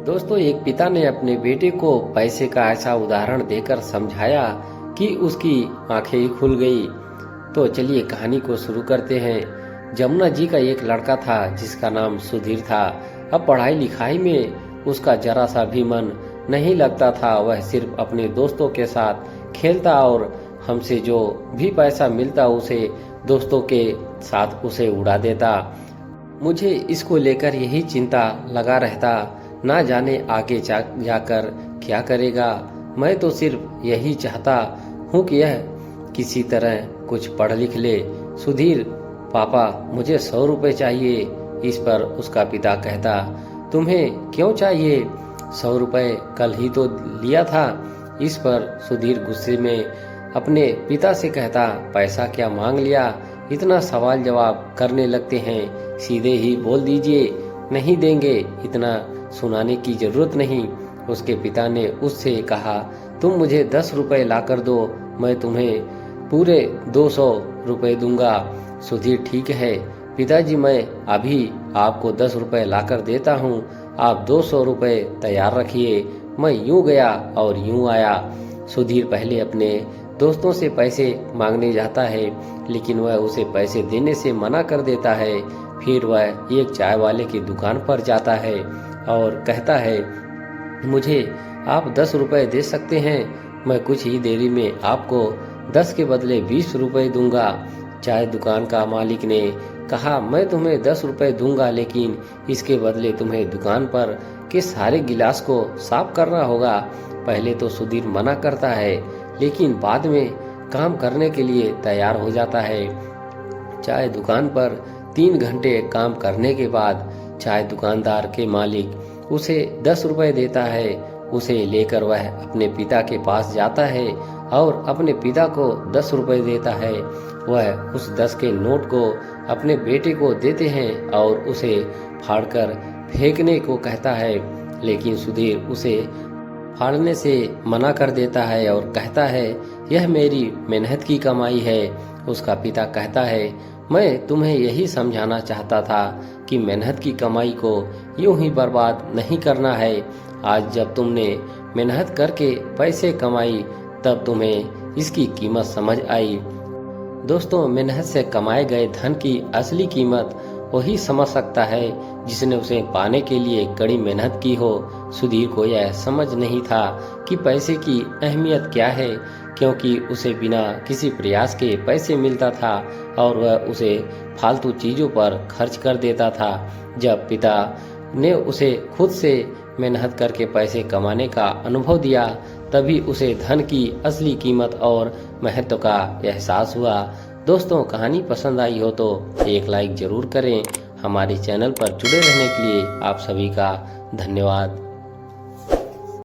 दोस्तों, एक पिता ने अपने बेटे को पैसे का ऐसा उदाहरण देकर समझाया कि उसकी आंखें ही खुल गई। तो चलिए कहानी को शुरू करते हैं। जमुना जी का एक लड़का था जिसका नाम सुधीर था। अब पढ़ाई लिखाई में उसका जरा सा भी मन नहीं लगता था। वह सिर्फ अपने दोस्तों के साथ खेलता और हमसे जो भी पैसा मिलता उसे दोस्तों के साथ उसे उड़ा देता। मुझे इसको लेकर यही चिंता लगा रहता, ना जाने आगे जाकर क्या करेगा। मैं तो सिर्फ यही चाहता हूँ कि यह किसी तरह कुछ पढ़ लिख ले। सुधीर, पापा मुझे 100 रुपए चाहिए। इस पर उसका पिता कहता, तुम्हें क्यों चाहिए? 100 रुपए कल ही तो लिया था। इस पर सुधीर गुस्से में अपने पिता से कहता, पैसा क्या मांग लिया? इतना सवाल जवाब करने लगते हैं, सीधे ही बोल दीजिए नहीं देंगे, इतना सुनाने की जरूरत नहीं। उसके पिता ने उससे कहा, तुम मुझे 10 रुपए ला कर दो, मैं तुम्हें पूरे 200 रुपए दूंगा। सुधीर, ठीक है पिताजी, मैं अभी आपको 10 रुपए ला कर देता हूँ, आप 200 रुपए तैयार रखिए। मैं यूं गया और यूं आया। सुधीर पहले अपने दोस्तों से पैसे मांगने जाता है, लेकिन वह उसे पैसे देने से मना कर देता है। फिर वह एक चाय वाले की दुकान पर जाता है और कहता है, मुझे आप 10 रुपए दे सकते हैं? मैं कुछ ही देरी में आपको 10 के बदले 20 रुपए दूंगा। चाय दुकान का मालिक ने कहा, मैं तुम्हें 10 रुपए दूंगा, लेकिन इसके बदले तुम्हें दुकान पर के सारे गिलास को साफ करना होगा। पहले तो सुधीर मना करता है, लेकिन बाद में काम करने के लिए तैयार हो जाता है। चाय दुकान पर 3 घंटे काम करने के बाद चाय दुकानदार के मालिक उसे 10 रुपए देता है। उसे लेकर वह अपने पिता के पास जाता है और अपने पिता को 10 रुपए देता है। वह उस 10 के नोट को अपने बेटे को देते हैं और उसे फाड़कर फेंकने को कहता है, लेकिन सुधीर उसे फाड़ने से मना कर देता है और कहता है, यह मेरी मेहनत की कमाई है। उसका पिता कहता है, मैं तुम्हें यही समझाना चाहता था कि मेहनत की कमाई को यूं ही बर्बाद नहीं करना है। आज जब तुमने मेहनत करके पैसे कमाई, तब तुम्हें इसकी कीमत समझ आई। दोस्तों, मेहनत से कमाए गए धन की असली कीमत वही समझ सकता है जिसने उसे पाने के लिए कड़ी मेहनत की हो। सुधीर को यह समझ नहीं था कि पैसे की अहमियत क्या है, क्योंकि उसे बिना किसी प्रयास के पैसे मिलता था और वह उसे फालतू चीजों पर खर्च कर देता था। जब पिता ने उसे खुद से मेहनत करके पैसे कमाने का अनुभव दिया, तभी उसे धन की असली कीमत और महत्व का एहसास हुआ। दोस्तों, कहानी पसंद आई हो तो एक लाइक जरूर करें। हमारे चैनल पर जुड़े रहने के लिए आप सभी का धन्यवाद।